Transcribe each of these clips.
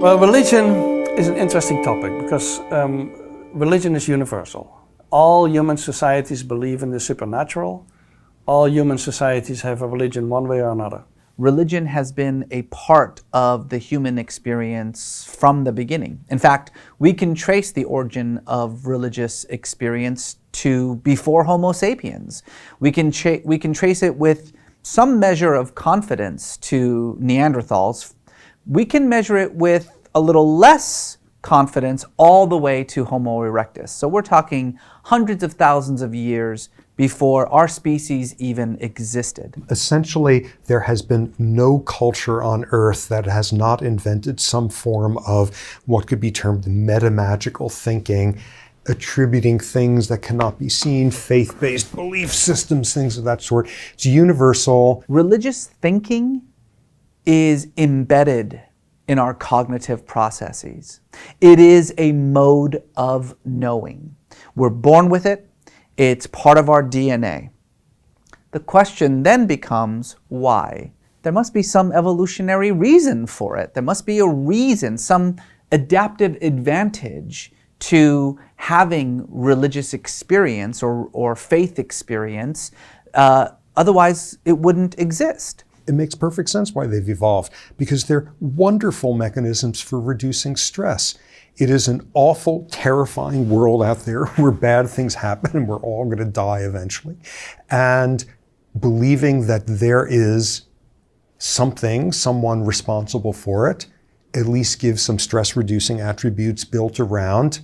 Well, religion is an interesting topic because religion is universal. All human societies believe in the supernatural. All human societies have a religion one way or another. Religion has been a part of the human experience from the beginning. In fact, we can trace the origin of religious experience to before Homo sapiens. We can trace it with some measure of confidence to Neanderthals. We can measure it with a little less confidence all the way to Homo erectus. So we're talking hundreds of thousands of years before our species even existed. Essentially, there has been no culture on Earth that has not invented some form of what could be termed metamagical thinking, attributing things that cannot be seen, faith-based belief systems, things of that sort. It's universal. Religious thinking is embedded in our cognitive processes. It is a mode of knowing. We're born with it. It's part of our DNA. The question then becomes, why? There must be some evolutionary reason for it. There must be a reason, some adaptive advantage to having religious experience or faith experience. Otherwise, it wouldn't exist. It makes perfect sense why they've evolved, because they're wonderful mechanisms for reducing stress. It is an awful, terrifying world out there where bad things happen and we're all going to die eventually. And believing that there is someone responsible for it, at least gives some stress-reducing attributes built around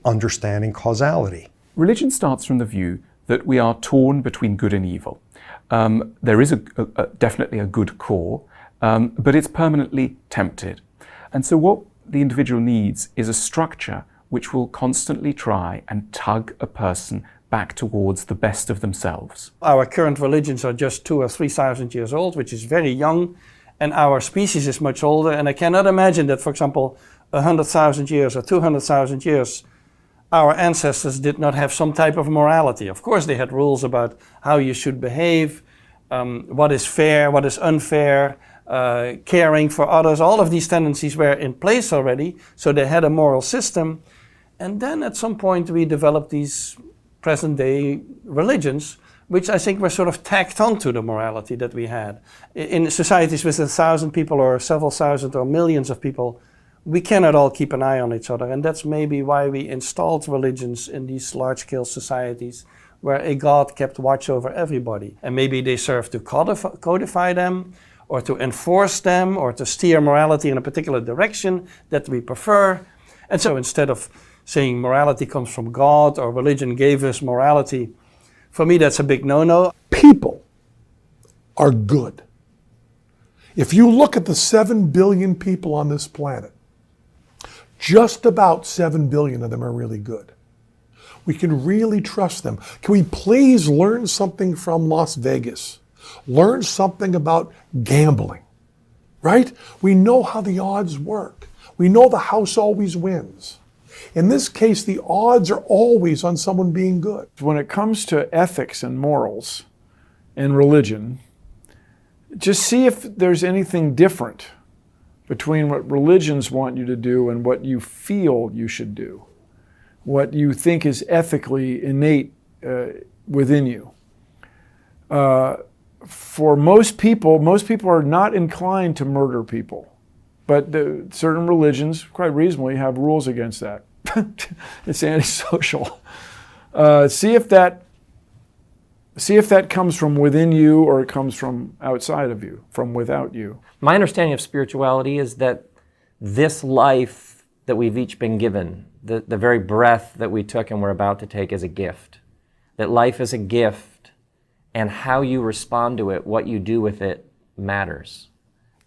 understanding causality. Religion starts from the view that we are torn between good and evil. There is definitely a good core, but it's permanently tempted. And so what the individual needs is a structure which will constantly try and tug a person back towards the best of themselves. Our current religions are just 2,000 or 3,000 years old, which is very young, and our species is much older. And I cannot imagine that, for example, 100,000 years or 200,000 years, our ancestors did not have some type of morality. Of course, they had rules about how you should behave, what is fair, what is unfair, caring for others. All of these tendencies were in place already, so they had a moral system. And then at some point we developed these present-day religions, which I think were sort of tacked onto the morality that we had. In societies with 1,000 people or several thousand or millions of people, we cannot all keep an eye on each other, and that's maybe why we installed religions in these large-scale societies where a God kept watch over everybody. And maybe they served to codify them, or to enforce them, or to steer morality in a particular direction that we prefer. And so instead of saying morality comes from God or religion gave us morality, for me that's a big no-no. People are good. If you look at the 7 billion people on this planet, just about 7 billion of them are really good. We can really trust them. Can we please learn something from Las Vegas? Learn something about gambling, right? We know how the odds work. We know the house always wins. In this case, the odds are always on someone being good. When it comes to ethics and morals and religion, just see if there's anything different between what religions want you to do and what you feel you should do, what you think is ethically innate within you. For most people are not inclined to murder people, but certain religions, quite reasonably, have rules against that. It's antisocial. See if that comes from within you or it comes from outside of you, from without you. My understanding of spirituality is that this life that we've each been given, the very breath that we took and we're about to take, is a gift. That life is a gift, and how you respond to it, what you do with it, matters.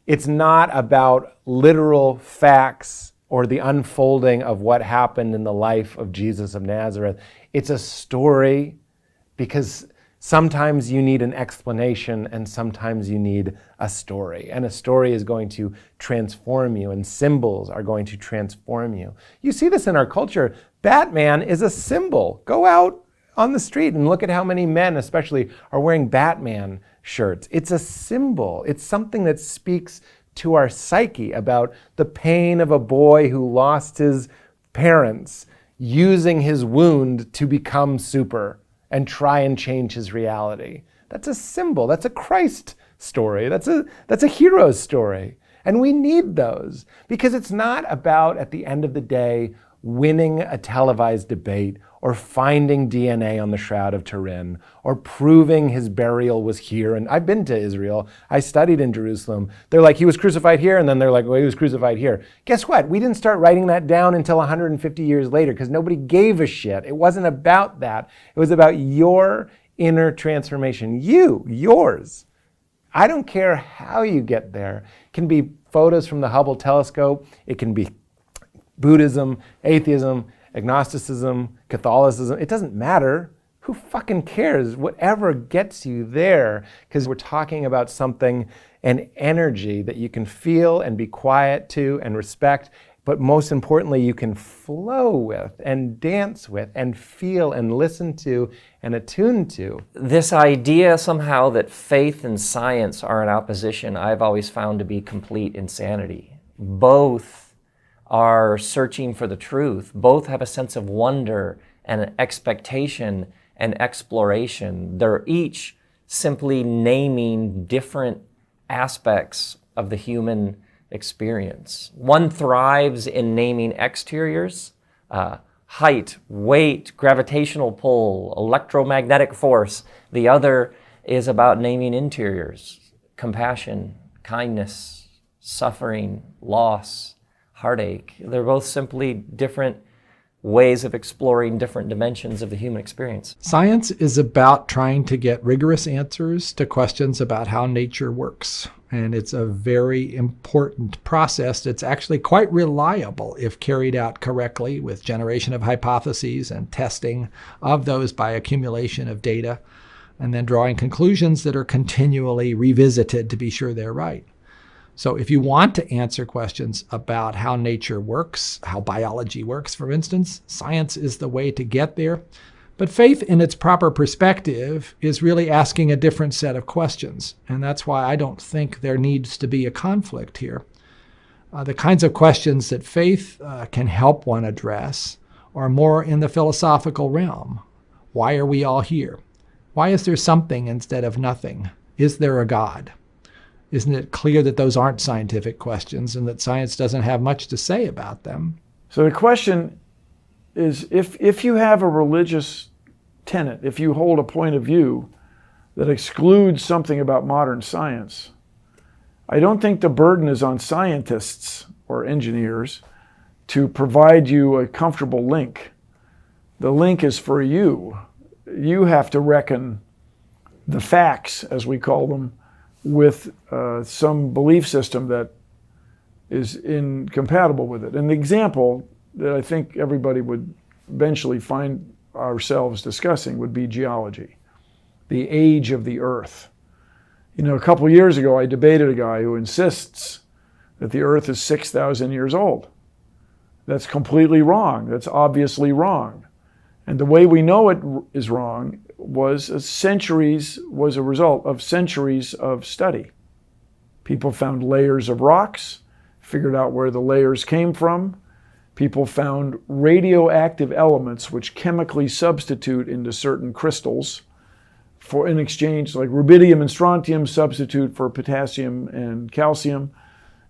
It's not about literal facts or the unfolding of what happened in the life of Jesus of Nazareth. It's a story, because sometimes you need an explanation and sometimes you need a story. And a story is going to transform you, and symbols are going to transform you. You see this in our culture. Batman is a symbol. Go out on the street and look at how many men especially are wearing Batman shirts. It's a symbol. It's something that speaks to our psyche about the pain of a boy who lost his parents using his wound to become super and try and change his reality. That's a symbol. That's a Christ story. That's a hero's story. And we need those because it's not about, at the end of the day, winning a televised debate or finding DNA on the Shroud of Turin or proving his burial was here. And I've been to Israel. I studied in Jerusalem. They're like, he was crucified here. And then they're like, well, he was crucified here. Guess what? We didn't start writing that down until 150 years later because nobody gave a shit. It wasn't about that. It was about your inner transformation. Yours. I don't care how you get there. It can be photos from the Hubble telescope. It can be Buddhism, atheism, agnosticism, Catholicism. It doesn't matter. Who fucking cares? Whatever gets you there, because we're talking about something, an energy that you can feel and be quiet to and respect, but most importantly, you can flow with and dance with and feel and listen to and attune to. This idea somehow that faith and science are in opposition, I've always found to be complete insanity. Both are searching for the truth. Both have a sense of wonder and an expectation and exploration. They're each simply naming different aspects of the human experience. One thrives in naming exteriors, height, weight, gravitational pull, electromagnetic force. The other is about naming interiors, compassion, kindness, suffering, loss, heartache. They're both simply different ways of exploring different dimensions of the human experience. Science is about trying to get rigorous answers to questions about how nature works. And it's a very important process that's actually quite reliable if carried out correctly with generation of hypotheses and testing of those by accumulation of data, and then drawing conclusions that are continually revisited to be sure they're right. So if you want to answer questions about how nature works, how biology works, for instance, science is the way to get there. But faith in its proper perspective is really asking a different set of questions. And that's why I don't think there needs to be a conflict here. The kinds of questions that faith can help one address are more in the philosophical realm. Why are we all here? Why is there something instead of nothing? Is there a God? Isn't it clear that those aren't scientific questions and that science doesn't have much to say about them? So the question is, if you have a religious tenet, if you hold a point of view that excludes something about modern science, I don't think the burden is on scientists or engineers to provide you a comfortable link. The link is for you. You have to reckon the facts, as we call them, with some belief system that is incompatible with it. And the example that I think everybody would eventually find ourselves discussing would be geology, the age of the Earth. You know, a couple of years ago, I debated a guy who insists that the Earth is 6,000 years old. That's completely wrong. That's obviously wrong. And the way we know it is wrong was a result of centuries of study. People found layers of rocks, figured out where the layers came from. People found radioactive elements which chemically substitute into certain crystals for in exchange, like rubidium and strontium substitute for potassium and calcium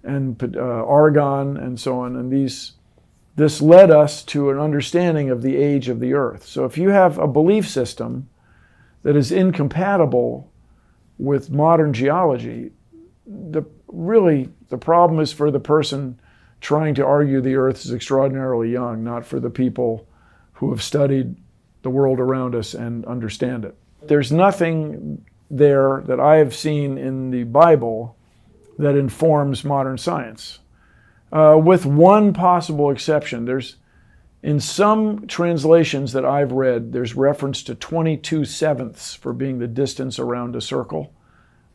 and argon and so on. And this led us to an understanding of the age of the Earth. So if you have a belief system that is incompatible with modern geology, the problem is for the person trying to argue the Earth is extraordinarily young, not for the people who have studied the world around us and understand it. There's nothing there that I have seen in the Bible that informs modern science. With one possible exception. In some translations that I've read, there's reference to 22/7 for being the distance around a circle,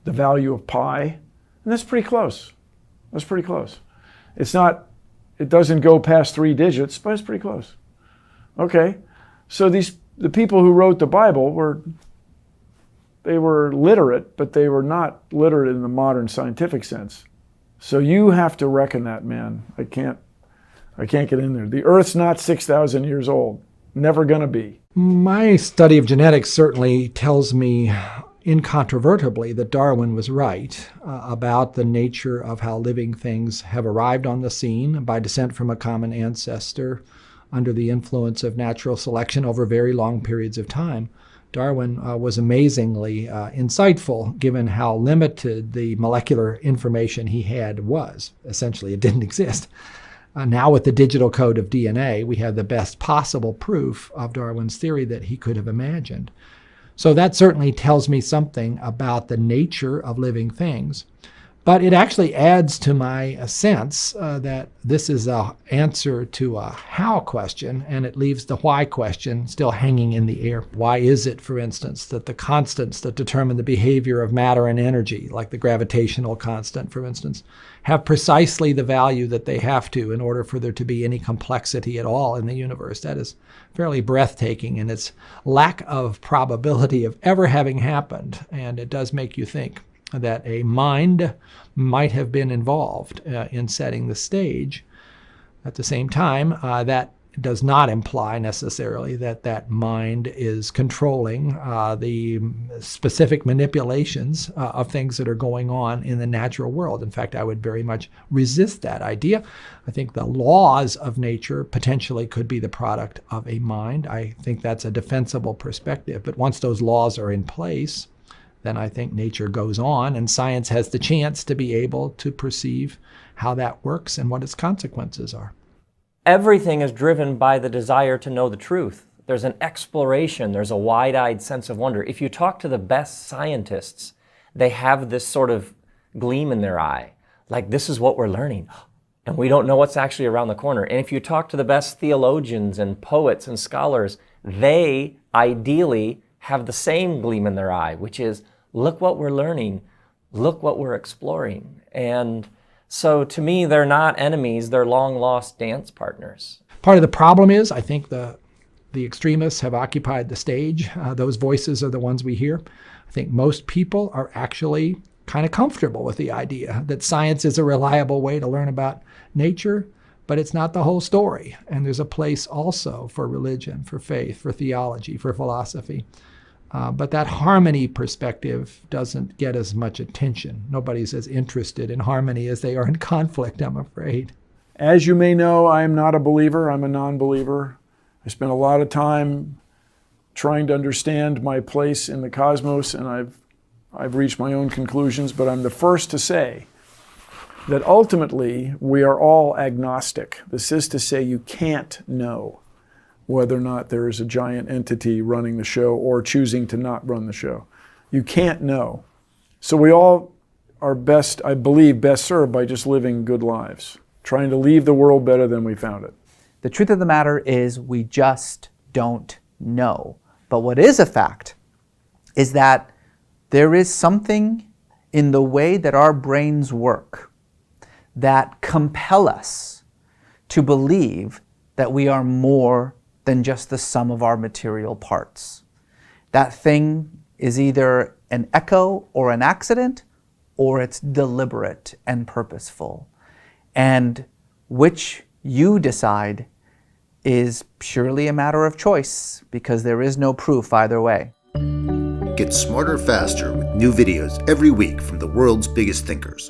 the value of pi, and that's pretty close. That's pretty close. It doesn't go past 3 digits, but it's pretty close. Okay, so the people who wrote the Bible were literate, but they were not literate in the modern scientific sense. So you have to reckon that, man. I can't get in there. The Earth's not 6,000 years old. Never gonna be. My study of genetics certainly tells me incontrovertibly that Darwin was right about the nature of how living things have arrived on the scene by descent from a common ancestor under the influence of natural selection over very long periods of time. Darwin was amazingly insightful given how limited the molecular information he had was. Essentially, it didn't exist. Now with the digital code of DNA, we have the best possible proof of Darwin's theory that he could have imagined. So that certainly tells me something about the nature of living things. But it actually adds to my sense that this is an answer to a how question, and it leaves the why question still hanging in the air. Why is it, for instance, that the constants that determine the behavior of matter and energy, like the gravitational constant, for instance, have precisely the value that they have to in order for there to be any complexity at all in the universe? That is fairly breathtaking in its lack of probability of ever having happened, and it does make you think that a mind might have been involved in setting the stage. At the same time, that does not imply necessarily that that mind is controlling the specific manipulations of things that are going on in the natural world. In fact, I would very much resist that idea. I think the laws of nature potentially could be the product of a mind. I think that's a defensible perspective. But once those laws are in place, then I think nature goes on, and science has the chance to be able to perceive how that works and what its consequences are. Everything is driven by the desire to know the truth. There's an exploration, there's a wide-eyed sense of wonder. If you talk to the best scientists, they have this sort of gleam in their eye, like this is what we're learning, and we don't know what's actually around the corner. And if you talk to the best theologians and poets and scholars, they ideally have the same gleam in their eye, which is, look what we're learning, look what we're exploring. And so to me, they're not enemies, they're long-lost dance partners. Part of the problem is, I think the extremists have occupied the stage. Those voices are the ones we hear. I think most people are actually kind of comfortable with the idea that science is a reliable way to learn about nature, but it's not the whole story. And there's a place also for religion, for faith, for theology, for philosophy. But that harmony perspective doesn't get as much attention. Nobody's as interested in harmony as they are in conflict, I'm afraid. As you may know, I am not a believer, I'm a non-believer. I spent a lot of time trying to understand my place in the cosmos, and I've reached my own conclusions, but I'm the first to say that ultimately we are all agnostic. This is to say you can't know whether or not there is a giant entity running the show or choosing to not run the show. You can't know. So we all are best, I believe, best served by just living good lives, trying to leave the world better than we found it. The truth of the matter is we just don't know. But what is a fact is that there is something in the way that our brains work that compel us to believe that we are more than just the sum of our material parts. That thing is either an echo or an accident, or it's deliberate and purposeful. And which you decide is purely a matter of choice, because there is no proof either way. Get smarter faster with new videos every week from the world's biggest thinkers.